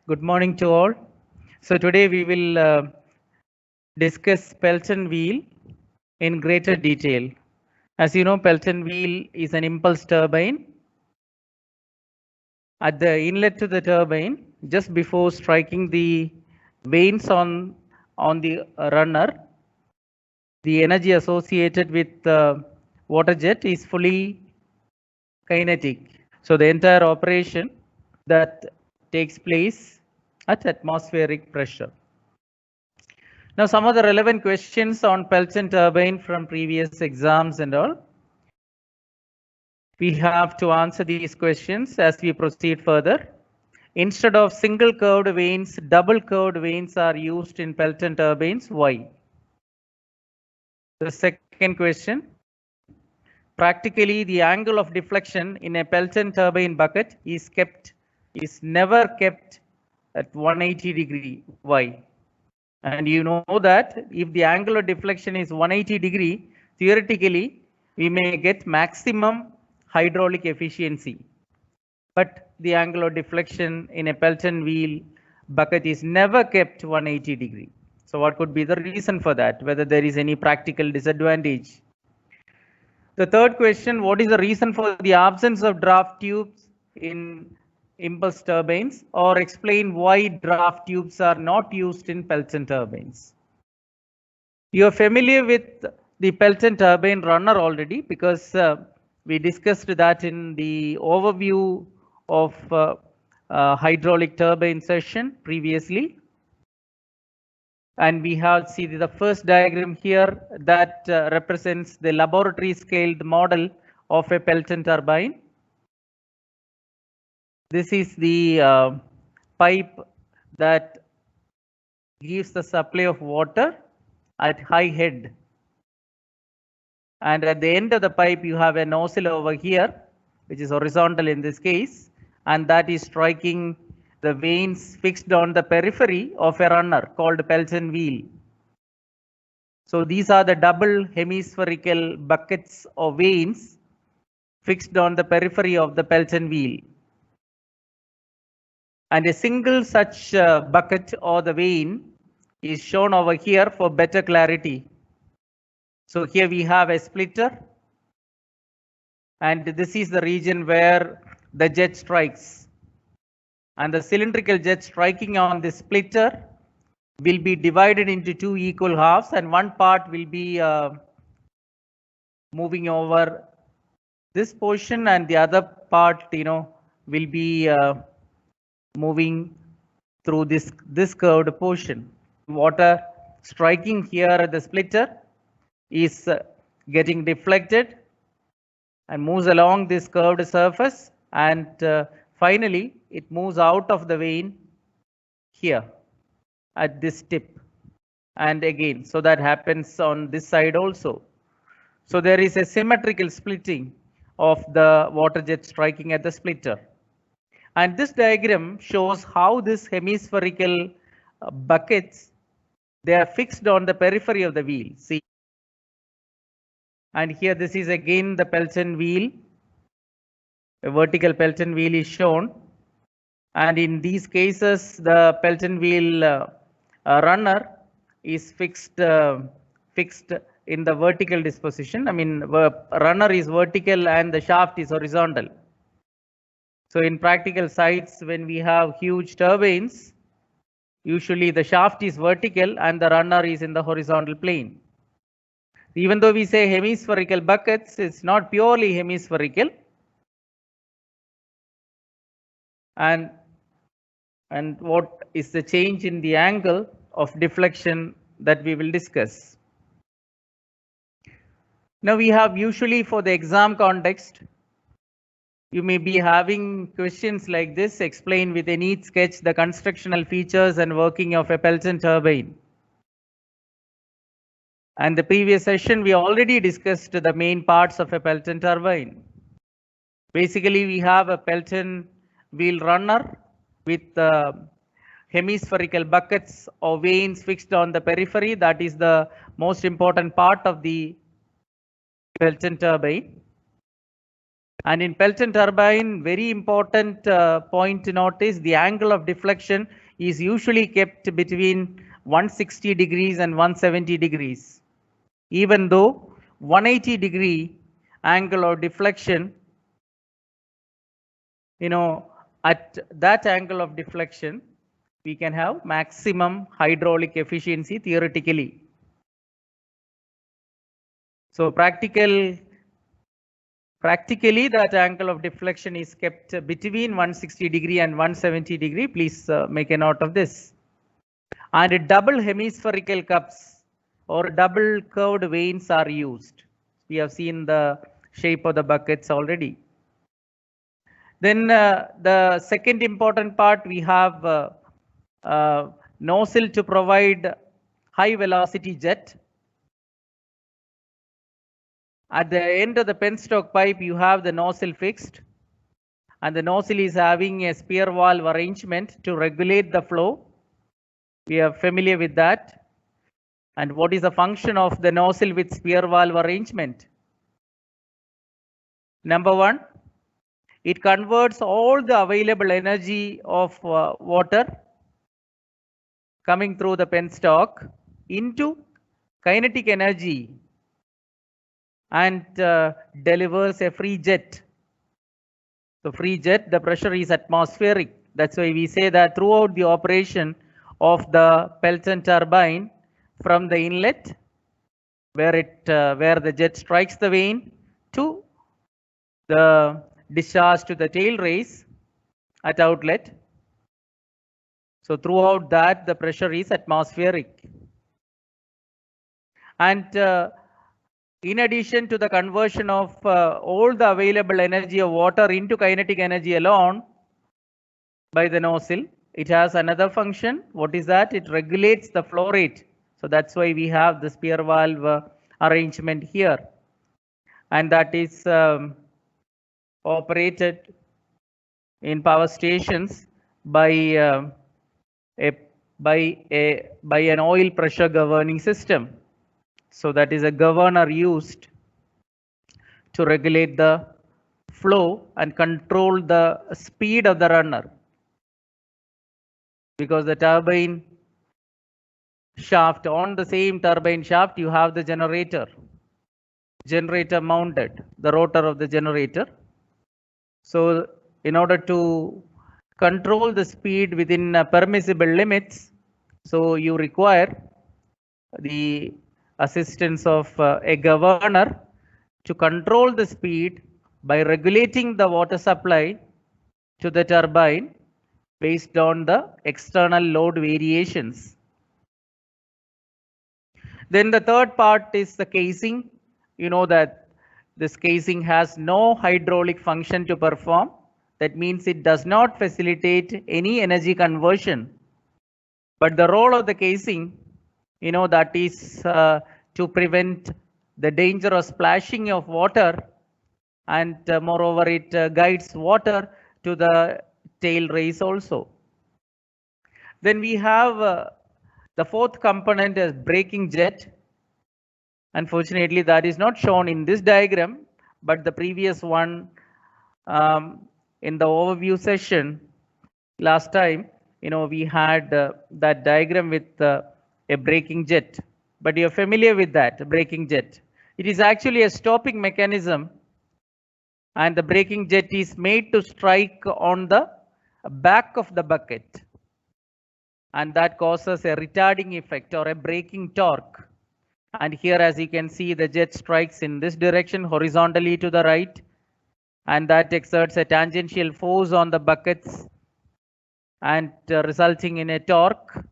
Good morning to all. So today we will discuss Pelton wheel in greater detail. As you know, Pelton wheel is an impulse turbine. At the inlet to the turbine, just before striking the vanes on the runner, the energy associated with the water jet is fully kinetic. So the entire operation that takes place at atmospheric pressure. Now, some of the relevant questions on Pelton turbine from previous exams and all. We have to answer these questions as we proceed further. Instead of single curved vanes, double curved vanes are used in Pelton turbines. Why? The second question. Practically, the angle of deflection in a Pelton turbine bucket is never kept at 180 degree. Why? And you know that if the angle of deflection is 180 degree, theoretically, we may get maximum hydraulic efficiency. But the angle of deflection in a Pelton wheel bucket is never kept 180 degree. So what could be the reason for that? Whether there is any practical disadvantage? The third question, what is the reason for the absence of draft tubes in impulse turbines, or explain why draft tubes are not used in Pelton turbines? You are familiar with the Pelton turbine runner already because we discussed that in the overview of hydraulic turbine session previously. And we have see the first diagram here that represents the laboratory scaled model of a Pelton turbine. This is the pipe that gives the supply of water at high head. And at the end of the pipe, you have a nozzle over here, which is horizontal in this case, and that is striking the vanes fixed on the periphery of a runner called Pelton wheel. So these are the double hemispherical buckets of vanes fixed on the periphery of the Pelton wheel. And a single such bucket or the vane is shown over here for better clarity. So here we have a splitter, and this is the region where the jet strikes. And the cylindrical jet striking on the splitter will be divided into two equal halves, and one part will be moving over this portion, and the other part, will be moving through this curved portion. Water striking here at the splitter is getting deflected and moves along this curved surface, and finally it moves out of the vane here at this tip, and again, so that happens on this side also. So there is a symmetrical splitting of the water jet striking at the splitter. And this diagram shows how this hemispherical buckets, they are fixed on the periphery of the wheel. See, and here this is again the Pelton wheel. A vertical Pelton wheel is shown, and in these cases the Pelton wheel runner is fixed in the vertical disposition. I mean, runner is vertical and the shaft is horizontal. So in practical sites, when we have huge turbines, usually the shaft is vertical and the runner is in the horizontal plane. Even though we say hemispherical buckets, it's not purely hemispherical. And what is the change in the angle of deflection that we will discuss. Now we have usually for the exam context, you may be having questions like this: explain with a neat sketch the constructional features and working of a Pelton turbine. And the previous session, we already discussed the main parts of a Pelton turbine. Basically, we have a Pelton wheel runner with hemispherical buckets or vanes fixed on the periphery. That is the most important part of the Pelton turbine. And in Pelton turbine, very important point to note is the angle of deflection is usually kept between 160 degrees and 170 degrees. Even though 180 degree angle of deflection, at that angle of deflection, we can have maximum hydraulic efficiency theoretically. So practically that angle of deflection is kept between 160 degree and 170 degree. Please make a note of this. And double hemispherical cups or double curved vanes are used. We have seen the shape of the buckets already. Then the second important part, we have nozzle to provide high velocity jet. At the end of the penstock pipe, you have the nozzle fixed, and the nozzle is having a spear valve arrangement to regulate the flow. We are familiar with that. And what is the function of the nozzle with spear valve arrangement? Number one, it converts all the available energy of water coming through the penstock into kinetic energy and delivers a free jet. So free jet, the pressure is atmospheric. That's why we say that throughout the operation of the Pelton turbine, from the inlet where the jet strikes the vane to the discharge to the tail race at outlet. So throughout that, the pressure is atmospheric. And in addition to the conversion of all the available energy of water into kinetic energy alone by the nozzle, it has another function. What is that? It regulates the flow rate. So that's why we have the spear valve arrangement here. And that is operated in power stations by an oil pressure governing system. So that is a governor used to regulate the flow and control the speed of the runner. Because the turbine shaft, on the same turbine shaft, you have the generator mounted, the rotor of the generator. So in order to control the speed within permissible limits, so you require the assistance of a governor to control the speed by regulating the water supply to the turbine based on the external load variations. Then the third part is the casing. You know that this casing has no hydraulic function to perform. That means it does not facilitate any energy conversion. But the role of the casing, that is to prevent the danger of splashing of water, and moreover it guides water to the tail race also. Then we have the fourth component is braking jet. Unfortunately, that is not shown in this diagram, but the previous one in the overview session last time, we had that diagram with a braking jet. But you're familiar with that braking jet. It is actually a stopping mechanism, and the braking jet is made to strike on the back of the bucket, and that causes a retarding effect or a braking torque. And here, as you can see, the jet strikes in this direction horizontally to the right, and that exerts a tangential force on the buckets and resulting in a torque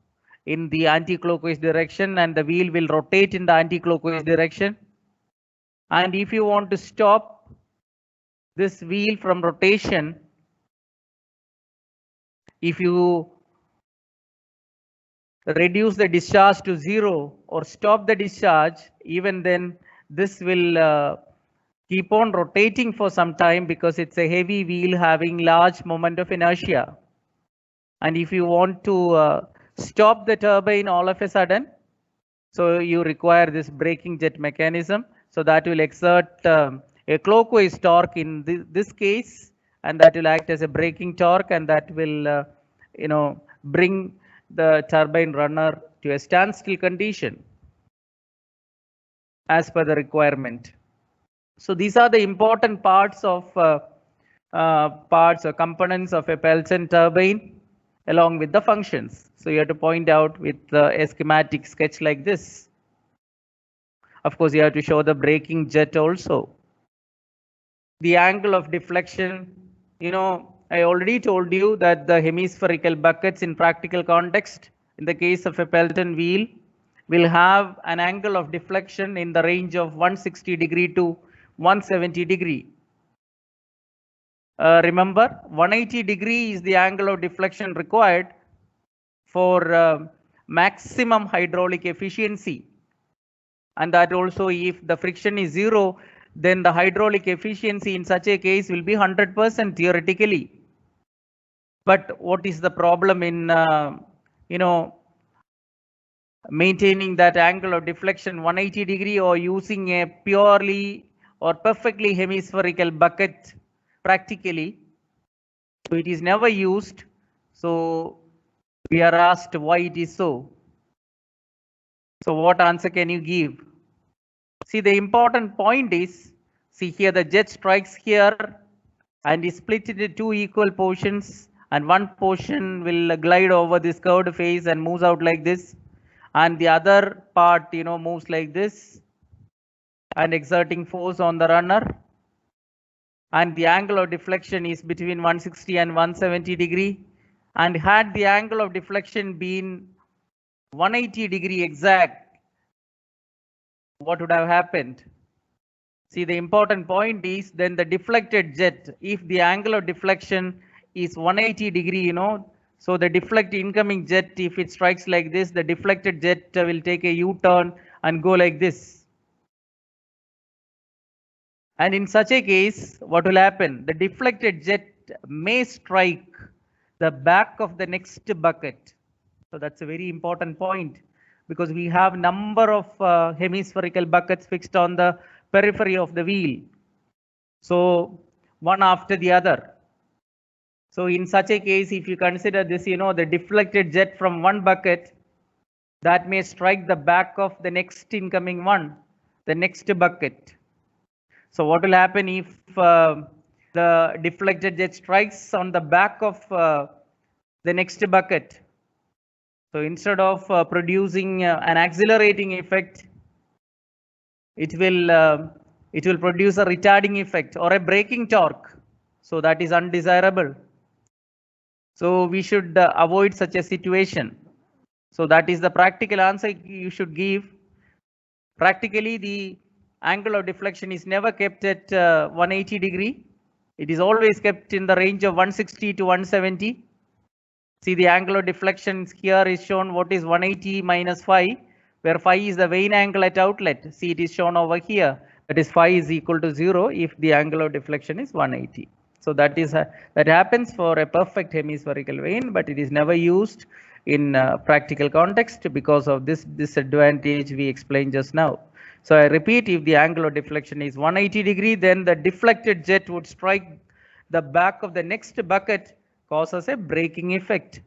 in the anti-clockwise direction, and the wheel will rotate in the anti-clockwise direction. And if you want to stop this wheel from rotation, if you reduce the discharge to 0 or stop the discharge, even then this will keep on rotating for some time because it's a heavy wheel having large moment of inertia. And if you want to stop the turbine all of a sudden, so you require this braking jet mechanism. So that will exert a a clockwise torque in this case, and that will act as a braking torque, and that will bring the turbine runner to a standstill condition as per the requirement. So these are the important parts of parts or components of a Pelton turbine along with the functions. So you have to point out with a schematic sketch like this. Of course, you have to show the braking jet also. The angle of deflection, I already told you that the hemispherical buckets in practical context, in the case of a Pelton wheel, will have an angle of deflection in the range of 160 degree to 170 degree. Remember, 180 degree is the angle of deflection required for maximum hydraulic efficiency. And that also, if the friction is 0, then the hydraulic efficiency in such a case will be 100% theoretically. But what is the problem in, maintaining that angle of deflection 180 degree or using a purely or perfectly hemispherical bucket practically? So it is never used. So we are asked why it is so. So what answer can you give? See, the important point is, see here the jet strikes here and is split into 2 equal portions, and one portion will glide over this curved face and moves out like this, and the other part moves like this and exerting force on the runner, and the angle of deflection is between 160 and 170 degree. And had the angle of deflection been 180 degree exact, what would have happened? See, the important point is, then the deflected jet, if the angle of deflection is 180 degree, so the deflected incoming jet, if it strikes like this, the deflected jet will take a U-turn and go like this. And in such a case, what will happen? The deflected jet may strike the back of the next bucket. So that's a very important point, because we have number of hemispherical buckets fixed on the periphery of the wheel. So one after the other. So in such a case, if you consider this, the deflected jet from one bucket, that may strike the back of the next incoming one, the next bucket. So what will happen if the deflected jet strikes on the back of the next bucket? So instead of producing an accelerating effect, it will produce a retarding effect or a braking torque. So that is undesirable. So we should avoid such a situation. So that is the practical answer you should give. Practically, the angle of deflection is never kept at 180 degree. It is always kept in the range of 160 to 170. See, the angle of deflection here is shown what is 180 minus phi, where phi is the vane angle at outlet. See, it is shown over here. That is phi is equal to 0 if the angle of deflection is 180. So that happens for a perfect hemispherical vane, but it is never used in practical context because of this disadvantage we explained just now. So I repeat, if the angle of deflection is 180 degree, then the deflected jet would strike the back of the next bucket, causes a braking effect.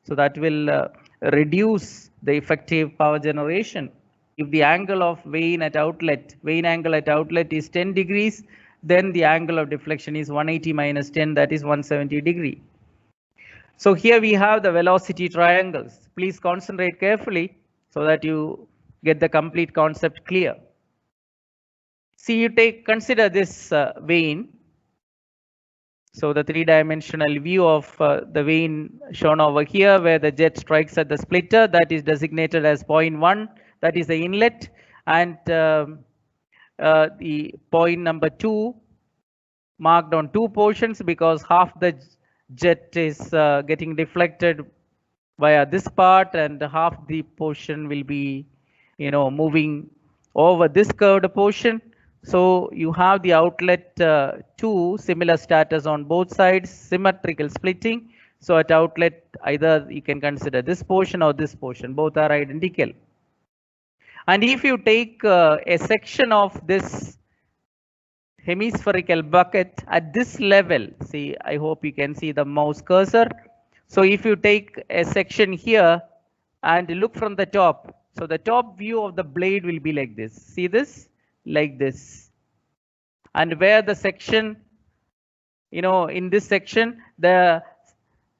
So that will reduce the effective power generation. If the angle of vane angle at outlet is 10 degrees, then the angle of deflection is 180 minus 10, that is 170 degree. So here we have the velocity triangles. Please concentrate carefully so that you get the complete concept clear. See, consider this vane. So the 3-dimensional view of the vane shown over here, where the jet strikes at the splitter, that is designated as point 1, that is the inlet, and the point number 2 marked on 2 portions, because half the jet is getting deflected via this part, and half the portion will be moving over this curved portion. So you have the outlet 2 similar status on both sides, symmetrical splitting. So at outlet, either you can consider this portion or this portion, both are identical. And if you take a section of this hemispherical bucket at this level. See, I hope you can see the mouse cursor. So if you take a section here and look from the top, so the top view of the blade will be like this. See this? Like this. And where the section, in this section, the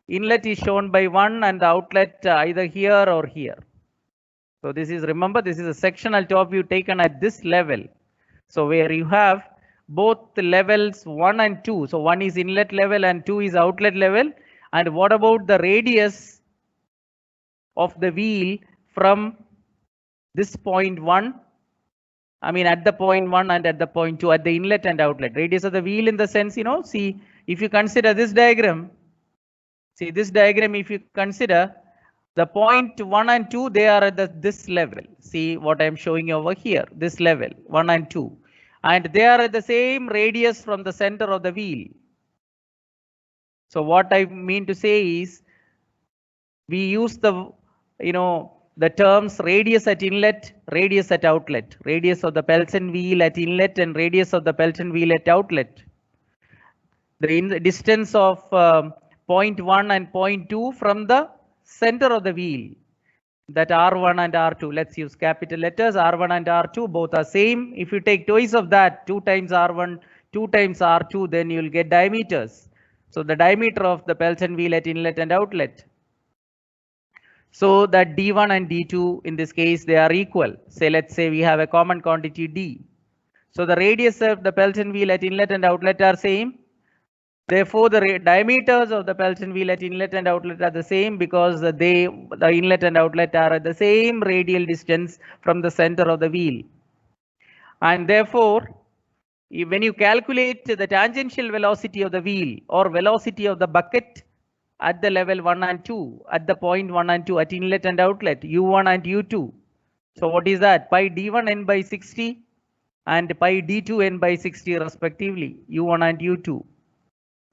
inlet is shown by 1 and the outlet either here or here. So this is, remember, this is a sectional top view taken at this level. So where you have both the levels 1 and 2. So 1 is inlet level and 2 is outlet level. And what about the radius of the wheel from this point 1? I mean, at the point 1 and at the point 2, at the inlet and outlet. Radius of the wheel in the sense, see, if you consider this diagram, see this diagram, if you consider the point 1 and 2, they are at this level. See what I am showing you over here, this level, 1 and 2. And they are at the same radius from the center of the wheel. So what I mean to say is, we use the, the terms radius at inlet, radius at outlet, radius of the Pelton wheel at inlet and radius of the Pelton wheel at outlet. The distance of point 1 and point 2 from the center of the wheel, that R1 and R2, let's use capital letters, R1 and R2 both are same. If you take twice of that, 2 times R1, 2 times R2, then you will get diameters. So the diameter of the Pelton wheel at inlet and outlet. So that D1 and D2 in this case, they are equal. Say, let's say we have a common quantity D. So the radius of the Pelton wheel at inlet and outlet are same. Therefore, the diameters of the Pelton wheel at inlet and outlet are the same because the inlet and outlet are at the same radial distance from the center of the wheel. And therefore, when you calculate the tangential velocity of the wheel or velocity of the bucket at the level 1 and 2, at the point 1 and 2 at inlet and outlet, U1 and U2. So what is that? Pi D1 n by 60 and pi D2 n by 60 respectively, U1 and U2.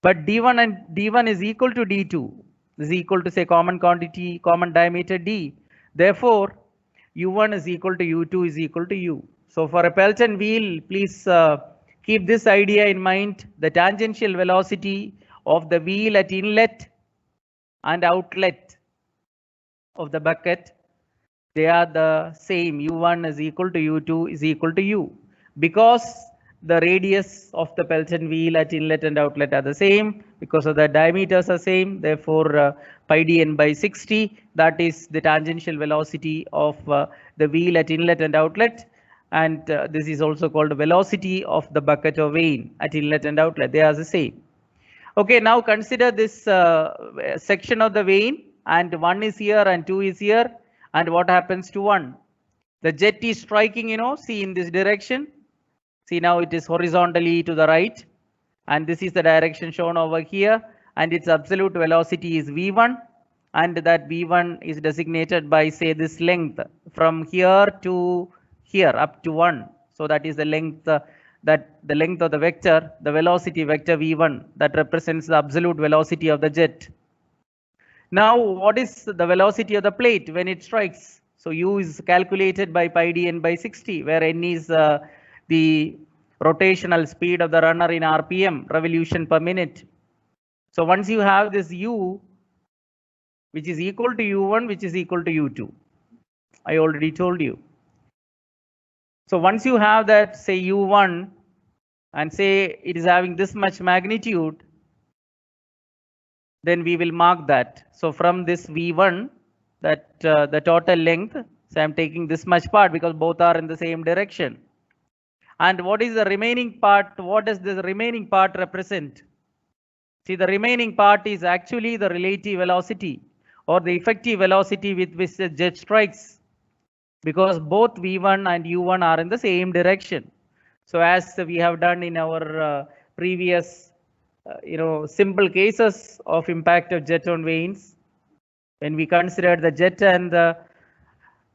But D1 is equal to D2. This is equal to, say, common quantity, common diameter D. Therefore, U1 is equal to U2 is equal to U. So for a Pelton wheel, please keep this idea in mind. The tangential velocity of the wheel at inlet and outlet of the bucket, they are the same. U1 is equal to U2 is equal to U. Because the radius of the Pelton wheel at inlet and outlet are the same, because of the diameters are same. Therefore, pi dn by 60, that is the tangential velocity of the wheel at inlet and outlet. And this is also called velocity of the bucket or vane at inlet and outlet. They are the same. Okay, now consider this section of the vane, and 1 is here and 2 is here. And what happens to 1? The jet is striking, see, in this direction. See, now it is horizontally to the right, and this is the direction shown over here, and its absolute velocity is v1, and that v1 is designated by, say, this length from here to here up to 1. So that is the length, the length of the vector, the velocity vector v1, that represents the absolute velocity of the jet. Now, what is the velocity of the plate when it strikes? So u is calculated by pi dn by 60, where n is the rotational speed of the runner in RPM, revolution per minute. So once you have this u, which is equal to u1, which is equal to u2, I already told you. So once you have that, say, u1, and say it is having this much magnitude, then we will mark that. So from this v1, that the total length, so I'm taking this much part because both are in the same direction. And what is the remaining part? What does the remaining part represent? See, the remaining part is actually the relative velocity or the effective velocity with which the jet strikes, because both v1 and u1 are in the same direction. So as we have done in our previous simple cases of impact of jet on vanes, when we considered the jet and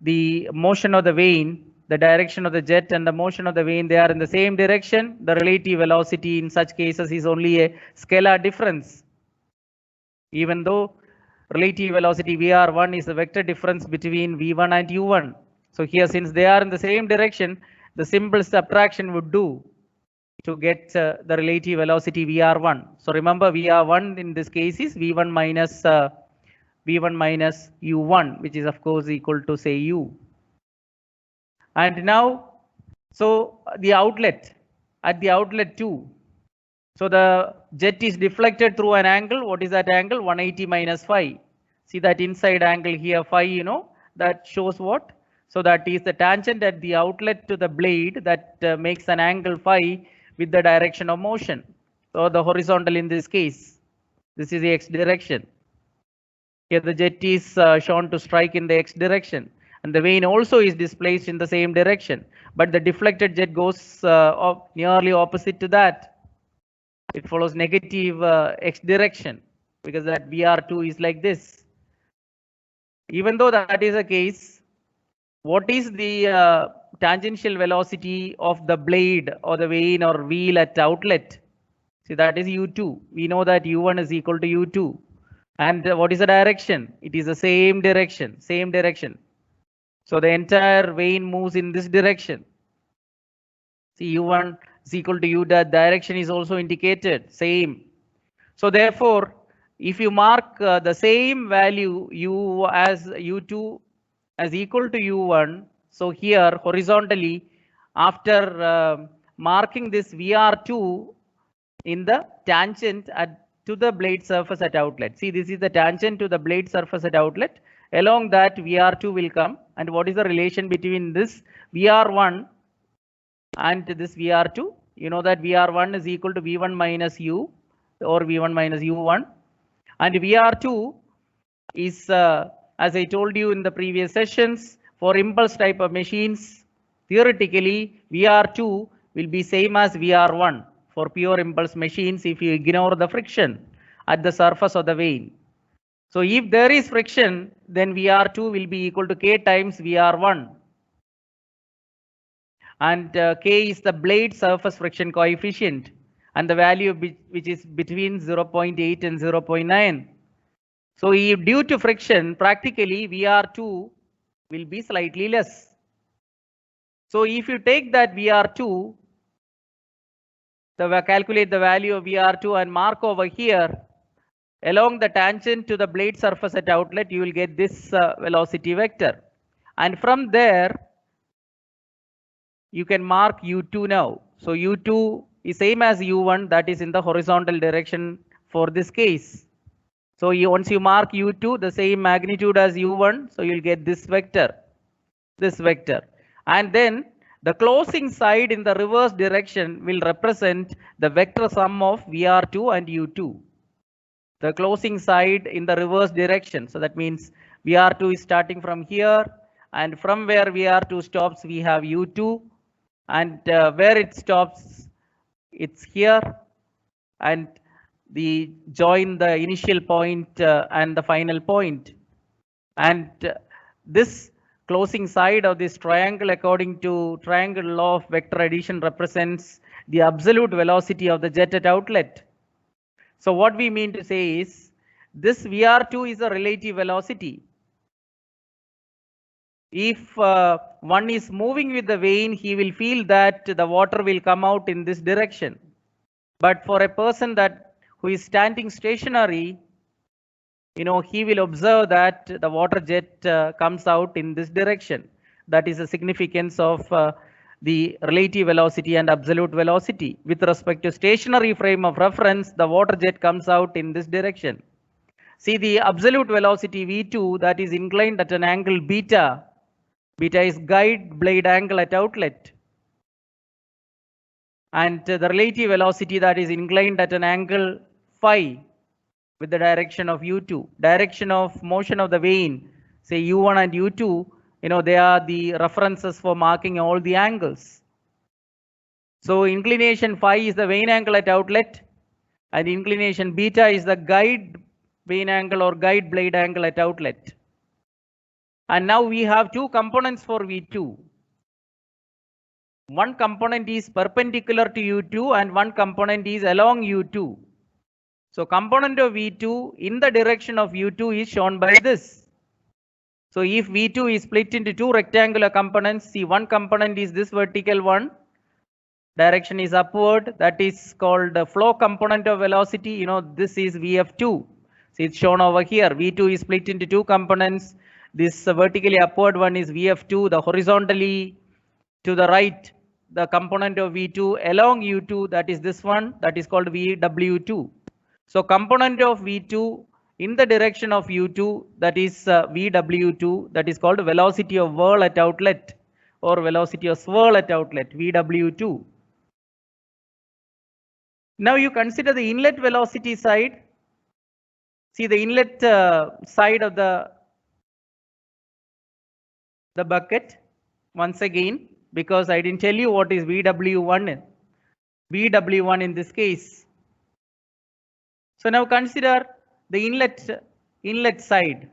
the motion of the vane, the direction of the jet and the motion of the vane, they are in the same direction. The relative velocity in such cases is only a scalar difference, even though relative velocity Vr1 is the vector difference between v1 and u1. So here, since they are in the same direction, the simple subtraction would do. to get the relative velocity VR1. So remember, VR1 in this case is V1 minus U1, which is of course equal to say U. And now, so the outlet, at the outlet 2, so the jet is deflected through an angle. What is that angle? 180 minus phi. See that inside angle here, phi, you know, that shows what? So that is the tangent at the outlet to the blade that makes an angle phi with the direction of motion. So the horizontal in this case, this is the x direction. Here the jet is shown to strike in the x direction, and the vane also is displaced in the same direction, but the deflected jet goes nearly opposite to that. It follows negative x direction because that VR2 is like this. Even though that is the case, what is the tangential velocity of the blade or the vane or wheel at outlet? See, that is U2. We know that U1 is equal to U2. And what is the direction? It is the same direction, same direction. So the entire vane moves in this direction. See, U1 is equal to U, that direction is also indicated, same. So therefore, if you mark the same value U as U2 as equal to U1, so here horizontally, after marking this VR2 in the tangent to the blade surface at outlet. See, this is the tangent to the blade surface at outlet. Along that, VR2 will come. And what is the relation between this VR1 and this VR2? You know that VR1 is equal to V1 minus U or V1 minus U1. And VR2 is, as I told you in the previous sessions, for impulse type of machines, theoretically, VR2 will be same as VR1 for pure impulse machines if you ignore the friction at the surface of the vane. So if there is friction, then VR2 will be equal to K times VR1. And K is the blade surface friction coefficient, and the value which is between 0.8 and 0.9. So if due to friction, practically VR2 will be slightly less. So if you take that VR2, calculate the value of VR2 and mark over here, along the tangent to the blade surface at outlet, you will get this velocity vector. And from there, you can mark U2 now. So U2 is same as U1, that is in the horizontal direction for this case. So once you mark U2, the same magnitude as U1, so you'll get this vector. And then the closing side in the reverse direction will represent the vector sum of VR2 and U2. The closing side in the reverse direction. So that means VR2 is starting from here, and from where VR2 stops, we have U2, and where it stops, it's here, and the join the initial point and the final point. And this closing side of this triangle, according to triangle law of vector addition, represents the absolute velocity of the jet at outlet. So what we mean to say is this VR2 is a relative velocity. If one is moving with the vane, he will feel that the water will come out in this direction. But for a person who is standing stationary, you know, he will observe that the water jet comes out in this direction. That is the significance of the relative velocity and absolute velocity. With respect to stationary frame of reference, the water jet comes out in this direction. See, the absolute velocity V2, that is inclined at an angle beta. Beta is guide blade angle at outlet. And the relative velocity, that is inclined at an angle phi with the direction of U2. Direction of motion of the vane, say U1 and U2, you know, they are the references for marking all the angles. So inclination phi is the vane angle at outlet, and inclination beta is the guide vane angle or guide blade angle at outlet. And now we have two components for V2. One component is perpendicular to U2 and one component is along U2. So component of V2 in the direction of U2 is shown by this. So if V2 is split into two rectangular components, see, one component is this vertical one. direction is upward, that is called the flow component of velocity. You know, this is Vf2. See, it's shown over here. V2 is split into two components. This vertically upward one is Vf2, the horizontally to the right, the component of V2 along U2, that is this one, that is called Vw2. So component of V2 in the direction of U2, that is Vw2, that is called velocity of whirl at outlet or velocity of swirl at outlet, Vw2. Now you consider the inlet velocity side. See the inlet side of the bucket once again, because I didn't tell you what is Vw1. Vw1 in this case. So now consider the inlet side.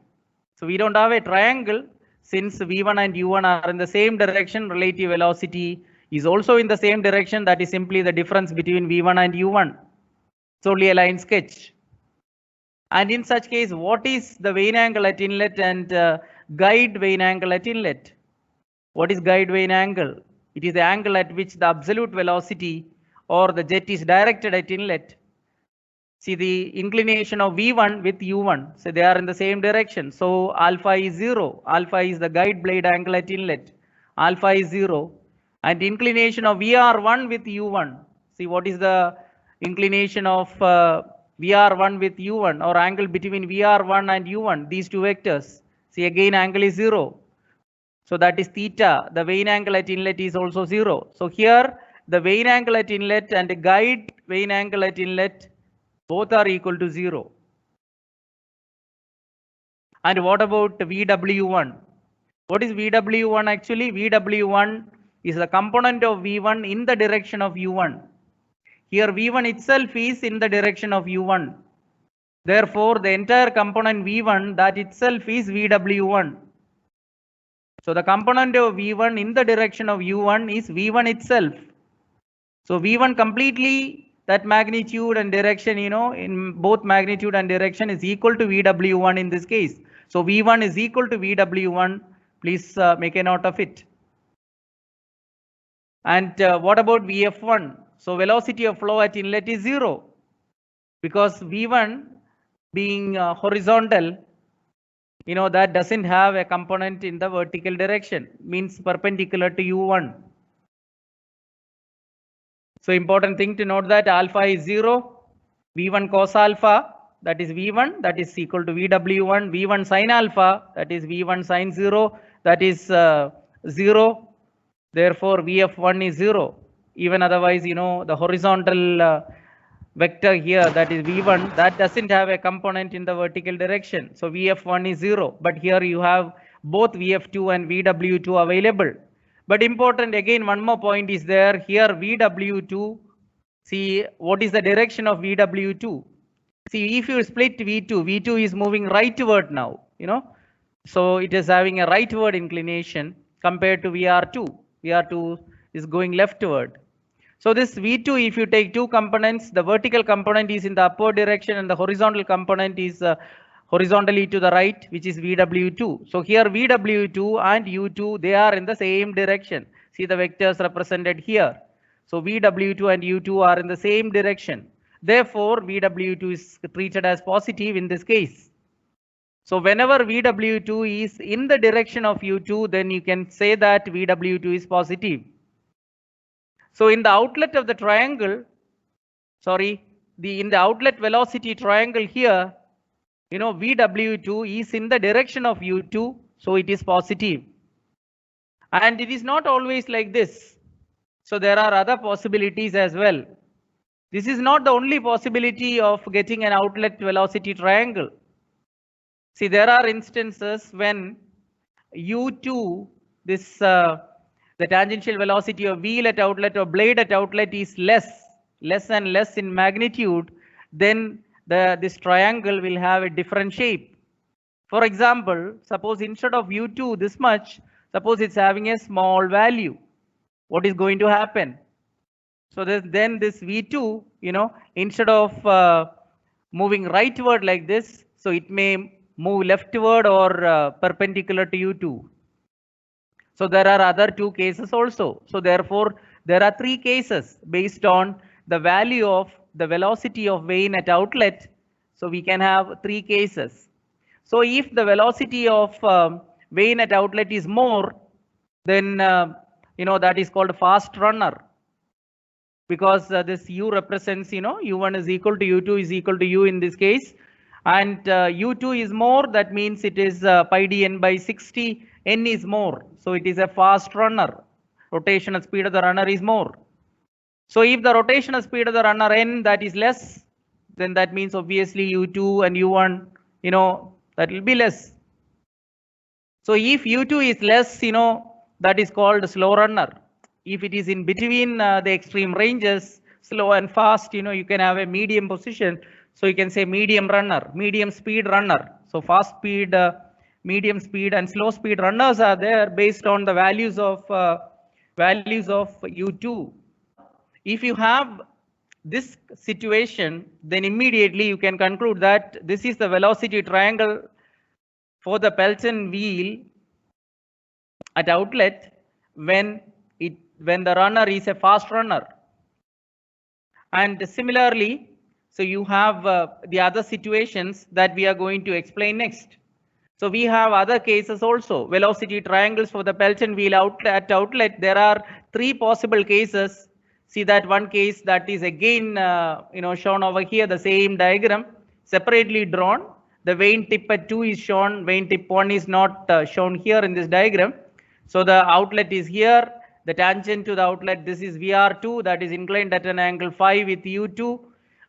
So we don't have a triangle since V1 and U1 are in the same direction. Relative velocity is also in the same direction. That is simply the difference between V1 and U1. It's only a line sketch. And in such case, what is the vane angle at inlet and guide vane angle at inlet? What is guide vane angle? It is the angle at which the absolute velocity or the jet is directed at inlet. See the inclination of V1 with U1. So they are in the same direction. So alpha is 0. Alpha is the guide blade angle at inlet. Alpha is 0. And inclination of VR1 with U1. See what is the inclination of VR1 with U1 or angle between VR1 and U1. These two vectors. See again angle is 0. So that is theta. The vane angle at inlet is also 0. So here the vane angle at inlet and the guide vane angle at inlet both are equal to 0. And what about Vw1? What is Vw1 actually? Vw1 is the component of V1 in the direction of U1. Here V1 itself is in the direction of U1. Therefore, the entire component V1 that itself is Vw1. So the component of V1 in the direction of U1 is V1 itself. So V1 completely, that magnitude and direction, you know, in both magnitude and direction is equal to Vw1 in this case. So V1 is equal to Vw1. Please make a note of it. And what about Vf1? So velocity of flow at inlet is 0 because V1 being horizontal, you know, that doesn't have a component in the vertical direction, means perpendicular to U1. So important thing to note that alpha is 0, V1 cos alpha, that is V1, that is equal to Vw1, V1 sin alpha, that is V1 sin 0, that is 0. Therefore, Vf1 is 0. Even otherwise, you know, the horizontal vector here, that is V1, that doesn't have a component in the vertical direction. So Vf1 is 0. But here you have both Vf2 and Vw2 available. But important again, one more point is there here, Vw2. See what is the direction of Vw2. See, if you split V2, V2 is moving rightward now, you know. So it is having a rightward inclination compared to VR2. VR2 is going leftward. So this V2, if you take two components, the vertical component is in the upward direction and the horizontal component is horizontally to the right, which is Vw2. So here Vw2 and U2, they are in the same direction. See the vectors represented here. So Vw2 and U2 are in the same direction. Therefore, Vw2 is treated as positive in this case. So whenever Vw2 is in the direction of U2, then you can say that Vw2 is positive. So in the outlet of the triangle, in the outlet velocity triangle here, you know, Vw2 is in the direction of U2, so it is positive. And it is not always like this. So there are other possibilities as well. This is not the only possibility of getting an outlet velocity triangle. See, there are instances when U2, the tangential velocity of wheel at outlet or blade at outlet is less and less in magnitude, then this triangle will have a different shape. For example, suppose instead of U2 this much, suppose it's having a small value. What is going to happen? So then this V2, you know, instead of moving rightward like this, so it may move leftward or perpendicular to U2. So there are other two cases also. So therefore, there are three cases based on the value of the velocity of vane at outlet. So we can have three cases. So if the velocity of vane at outlet is more, then that is called fast runner, because this u represents, u1 is equal to u2 is equal to u in this case, and u2 is more, that means it is pi dn by 60, n is more, so it is a fast runner. Rotational speed of the runner is more. So if the rotational speed of the runner n, that is less, then that means obviously u2 and u1, that will be less. So if u2 is less, that is called slow runner. If it is in between the extreme ranges, slow and fast, you can have a medium position. So you can say medium runner, medium speed runner. So fast speed, medium speed, and slow speed runners are there based on the values of u2. If you have this situation, then immediately you can conclude that this is the velocity triangle for the Pelton wheel at outlet when the runner is a fast runner. And similarly, so you have the other situations that we are going to explain next. So we have other cases also, velocity triangles for the Pelton wheel at outlet. There are three possible cases. See that one case that is again shown over here, the same diagram separately drawn. The vane tip at 2 is shown, vane tip 1 is not shown here in this diagram. So the outlet is here, the tangent to the outlet, this is VR2, that is inclined at an angle phi with U2,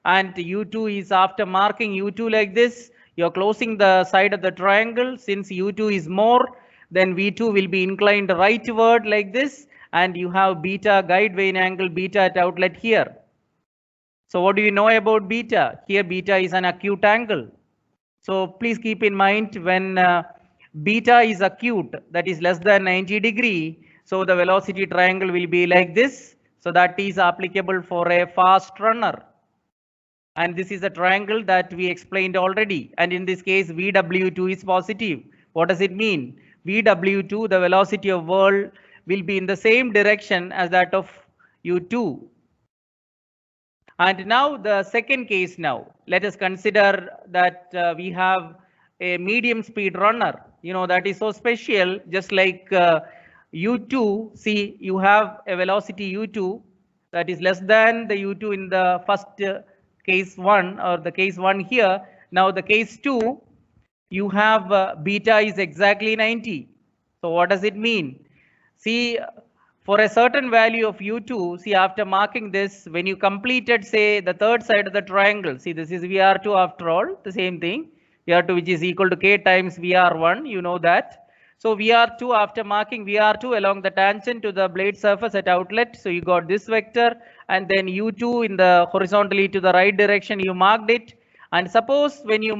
and U2 is, after marking U2 like this, you're closing the side of the triangle. Since U2 is more, then V2 will be inclined rightward like this, and you have beta, guide vane angle beta at outlet here. So what do you know about beta? Here beta is an acute angle. So please keep in mind, when beta is acute, that is less than 90 degree, so the velocity triangle will be like this. So that is applicable for a fast runner. And this is a triangle that we explained already. And in this case, VW2 is positive. What does it mean? VW2, the velocity of whirl, will be in the same direction as that of U2. And now the second case now, let us consider that we have a medium speed runner, that is so special, just like U2, see, you have a velocity U2 that is less than the U2 in the first case 1 or the case 1 here. Now the case 2, you have beta is exactly 90. So what does it mean? See, for a certain value of U2, see, after marking this, when you completed, say, the third side of the triangle, see, this is VR2 after all, the same thing, VR2 which is equal to K times VR1, you know that. So VR2, after marking VR2 along the tangent to the blade surface at outlet, so you got this vector, and then U2 in the horizontally to the right direction, you marked it. And suppose when you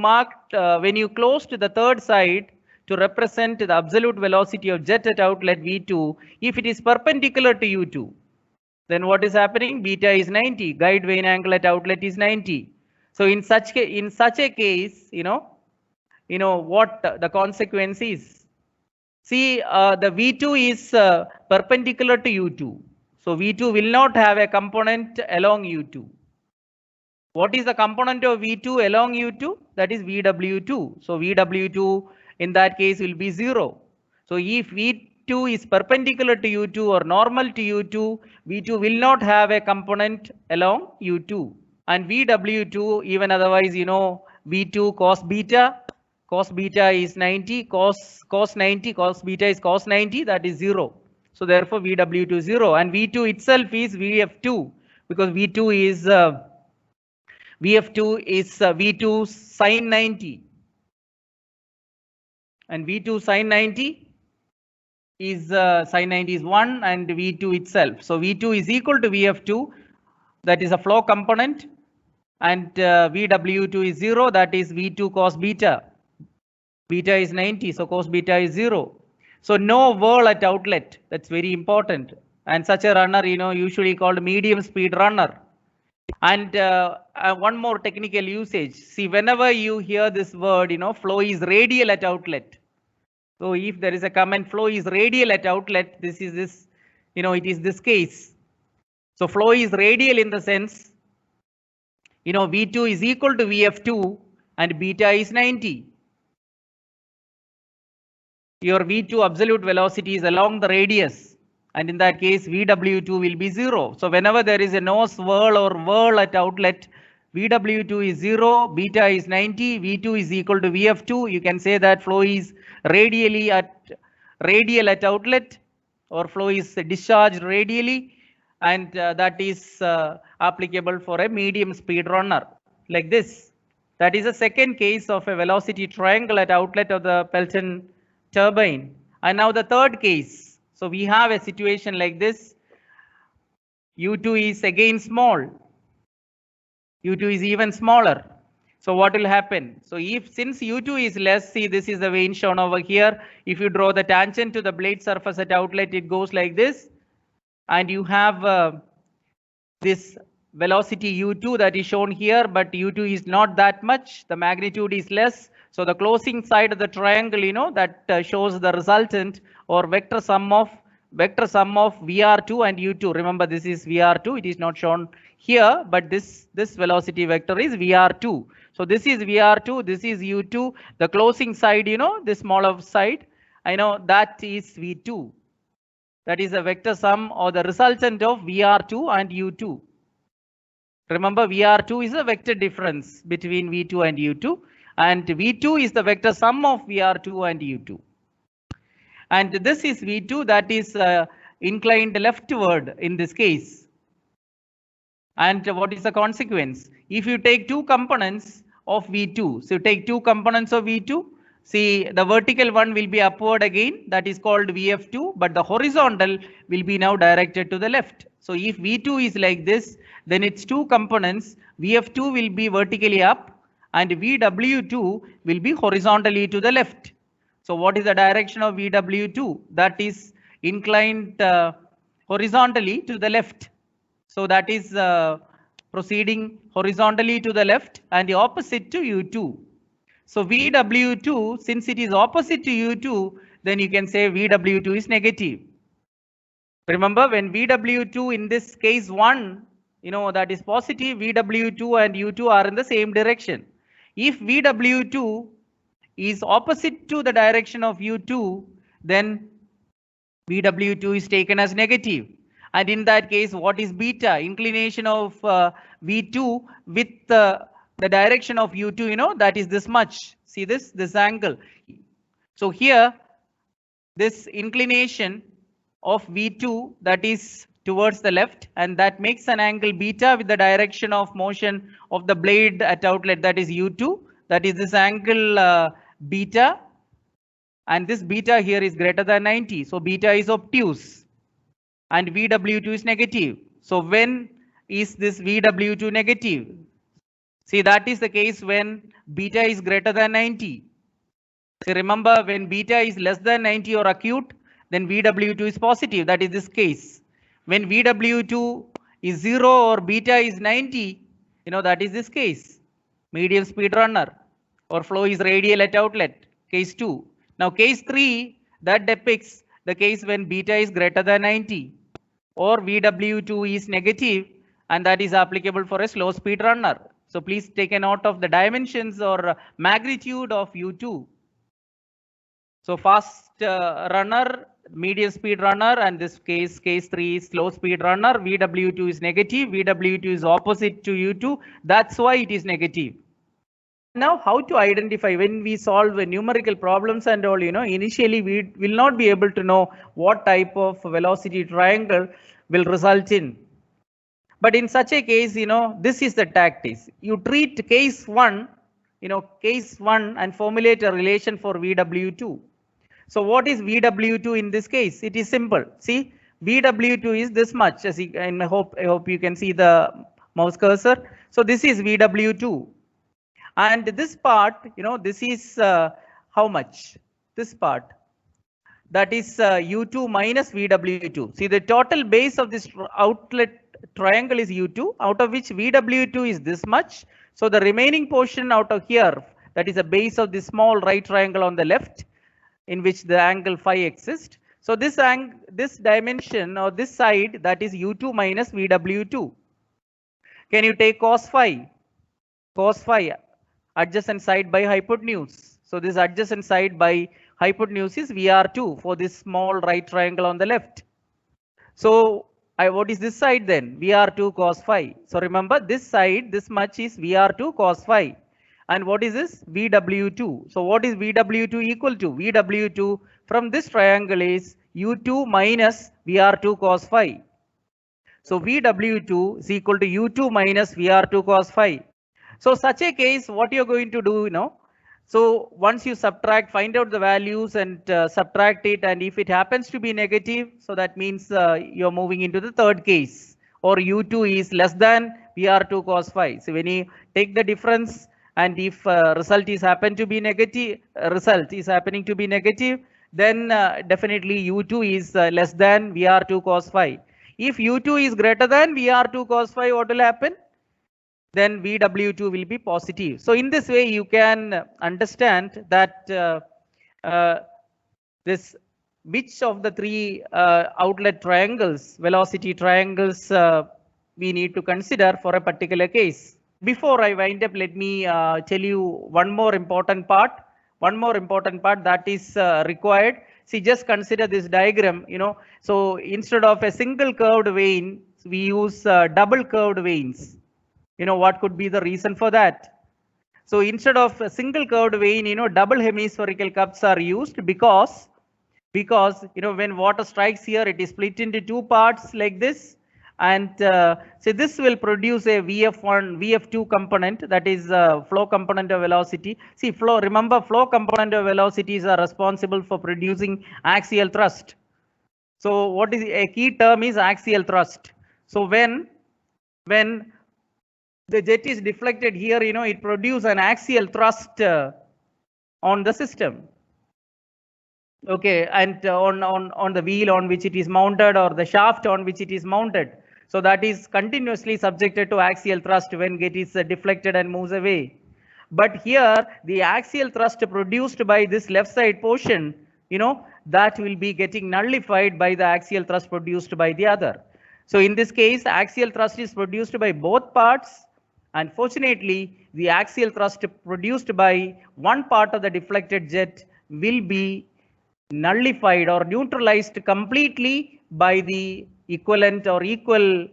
closed the third side to represent the absolute velocity of jet at outlet V2, if it is perpendicular to U2, then what is happening? Beta is 90, guide vane angle at outlet is 90. So in such a case, what the consequence is? See, the V2 is perpendicular to U2. So V2 will not have a component along U2. What is the component of V2 along U2? That is VW2. So VW2 in that case will be 0. So if V2 is perpendicular to U2 or normal to U2, V2 will not have a component along U2. And VW2, even otherwise, V2 cos beta is 90, cos 90, cos beta is cos 90, that is 0. So therefore VW2 is 0, and V2 itself is VF2, because V2 is V2 sin 90, and V2 sin 90 is sin 90 is 1, and V2 itself. So V2 is equal to VF2, that is a flow component, and VW2 is 0, that is V2 cos beta. Beta is 90, so cos beta is 0. So no whirl at outlet, that's very important. And such a runner, usually called medium speed runner. And one more technical usage. See, whenever you hear this word, flow is radial at outlet. So if there is a comment, flow is radial at outlet, it is this case. So flow is radial in the sense, you know, V2 is equal to Vf2 and beta is 90. Your V2 absolute velocity is along the radius, and in that case Vw2 will be 0. So whenever there is a no swirl or whirl at outlet, Vw2 is 0, beta is 90, V2 is equal to Vf2. You can say that flow is radial at outlet, or flow is discharged radially, and that is applicable for a medium speed runner like this. That is a second case of a velocity triangle at outlet of the Pelton turbine. And now the third case. So we have a situation like this. U2 is again small. U2 is even smaller. So what will happen? So if since U2 is less, see, this is the vein shown over here. If you draw the tangent to the blade surface at outlet, it goes like this. And you have this velocity U2 that is shown here, but U2 is not that much. The magnitude is less. So the closing side of the triangle, you know, that shows the resultant or vector sum of VR2 and U2. Remember, this is VR2. It is not shown here, but this velocity vector is VR2. So this is VR2. This is U2. The closing side, you know, this smaller side, I know that is V2. That is a vector sum or the resultant of VR2 and U2. Remember, VR2 is a vector difference between V2 and U2, and V2 is the vector sum of VR2 and U2. And this is V2, that is inclined leftward in this case. And what is the consequence? If you take two components of V2, so you take two components of V2, see, the vertical one will be upward again, that is called Vf2, but the horizontal will be now directed to the left. So if V2 is like this, then its two components, Vf2 will be vertically up and Vw2 will be horizontally to the left. So what is the direction of Vw2? That is inclined horizontally to the left. So that is proceeding horizontally to the left and the opposite to U2. So Vw2, since it is opposite to U2, then you can say Vw2 is negative. Remember, when Vw2 in this case 1, you know, that is positive, Vw2 and U2 are in the same direction. If Vw2 is opposite to the direction of U2, then Vw2 is taken as negative. And in that case, what is beta? Inclination of V2 with the direction of U2, you know, that is this much. See this angle. So here, this inclination of V2, that is towards the left, and that makes an angle beta with the direction of motion of the blade at outlet, that is U2. That is this angle beta, and this beta here is greater than 90. So beta is obtuse and Vw2 is negative. So when is this Vw2 negative? See, that is the case when beta is greater than 90. So remember, when beta is less than 90 or acute, then Vw2 is positive. That is this case. When Vw2 is 0 or beta is 90, you know, that is this case. Medium speed runner or flow is radial at outlet, case 2. Now case 3, that depicts the case when beta is greater than 90 or Vw2 is negative, and that is applicable for a slow speed runner. So please take a note of the dimensions or magnitude of U2. So fast runner, medium speed runner, and this case 3 is slow speed runner. Vw2 is negative. Vw2 is opposite to U2. That's why it is negative. Now, how to identify when we solve numerical problems and all, you know, initially we will not be able to know what type of velocity triangle will result in. But in such a case, you know, this is the tactics. You treat case 1, you know, case 1 and formulate a relation for Vw2. So what is Vw2 in this case? It is simple. See, Vw2 is this much. As you, and I hope you can see the mouse cursor. So this is Vw2. And this part, you know, this is how much? This part, that is U2 minus Vw2. See, the total base of this outlet triangle is U2, out of which Vw2 is this much. So the remaining portion out of here, that is the base of this small right triangle on the left, in which the angle phi exists. So this dimension or this side, that is U2 minus VW2. Can you take cos phi? Cos phi, adjacent side by hypotenuse. So this adjacent side by hypotenuse is VR2 for this small right triangle on the left. So what is this side then? VR2 cos phi. So remember, this side, this much is VR2 cos phi. And what is this? VW2. So what is VW2 equal to? VW2 from this triangle is U2 minus VR2 cos phi. So VW2 is equal to U2 minus VR2 cos phi. So such a case, what you're going to do, so once you subtract, find out the values and subtract it, and if it happens to be negative, so that means you're moving into the third case, or U2 is less than VR2 cos phi. So when you take the difference, and if result is happening to be negative, then definitely U2 is less than VR2 cos phi. If U2 is greater than VR2 cos phi, what will happen? Then VW2 will be positive. So in this way, you can understand that which of the three outlet triangles, velocity triangles, we need to consider for a particular case. Before I wind up, let me tell you one more important part that is required. See, just consider this diagram, so instead of a single curved vein, we use double curved veins. What could be the reason for that? So instead of a single curved vein, double hemispherical cups are used because when water strikes here, it is split into two parts like this. And so this will produce a VF1, VF2 component, that is flow component of velocity. See, remember, flow component of velocities are responsible for producing axial thrust. So what is a key term is axial thrust. So when the jet is deflected here, it produces an axial thrust on the system. Okay, and on the wheel on which it is mounted, or the shaft on which it is mounted. So that is continuously subjected to axial thrust when it is deflected and moves away. But here, the axial thrust produced by this left side portion, that will be getting nullified by the axial thrust produced by the other. So in this case, axial thrust is produced by both parts. Unfortunately, the axial thrust produced by one part of the deflected jet will be nullified or neutralized completely by the equivalent or equal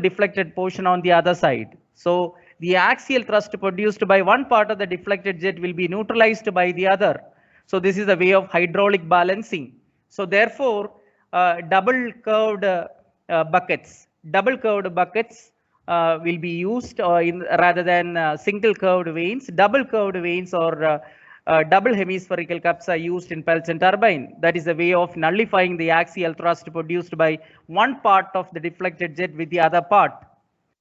deflected portion on the other side. So the axial thrust produced by one part of the deflected jet will be neutralized by the other. So this is a way of hydraulic balancing. So therefore, double curved buckets will be used rather than single curved veins. Double curved veins or double hemispherical cups are used in Pelton turbine. That is a way of nullifying the axial thrust produced by one part of the deflected jet with the other part.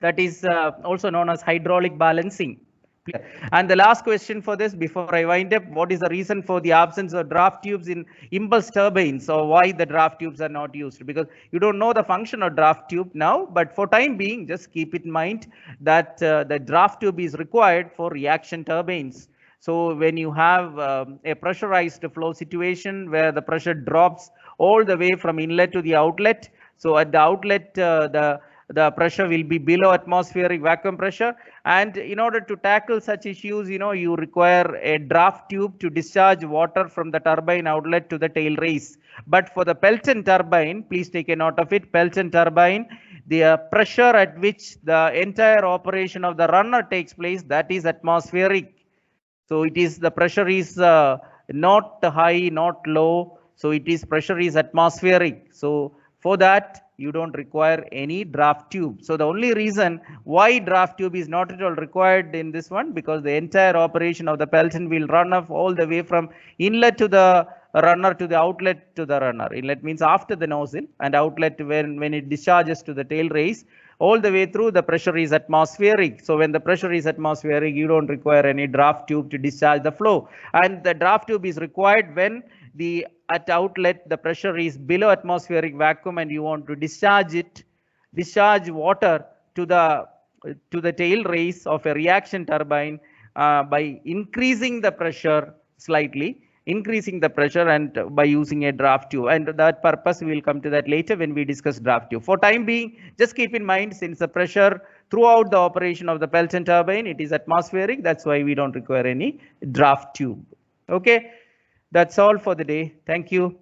That is also known as hydraulic balancing. And the last question for this, before I wind up, what is the reason for the absence of draft tubes in impulse turbines, or why the draft tubes are not used? Because you don't know the function of draft tube now, but for time being, just keep in mind that the draft tube is required for reaction turbines. So when you have a pressurized flow situation where the pressure drops all the way from inlet to the outlet, so at the outlet, the pressure will be below atmospheric vacuum pressure. And in order to tackle such issues, you require a draft tube to discharge water from the turbine outlet to the tail race. But for the Pelton turbine, please take a note of it, Pelton turbine, the pressure at which the entire operation of the runner takes place, that is atmospheric. So it is, the pressure is not high, not low. So pressure is atmospheric. So for that, you don't require any draft tube. So the only reason why draft tube is not at all required in this one, because the entire operation of the Pelton will run off all the way from inlet to the runner to the outlet to the runner. Inlet means after the nozzle, and outlet when it discharges to the tail race. All the way through, the pressure is atmospheric. So when the pressure is atmospheric, you don't require any draft tube to discharge the flow. And the draft tube is required when at outlet the pressure is below atmospheric vacuum and you want to discharge water to the tail race of a reaction turbine by increasing the pressure slightly. increasing the pressure and by using a draft tube. And that purpose, we will come to that later when we discuss draft tube. For time being, just keep in mind, since the pressure throughout the operation of the Pelton turbine, it is atmospheric. That's why we don't require any draft tube. Okay, that's all for the day. Thank you.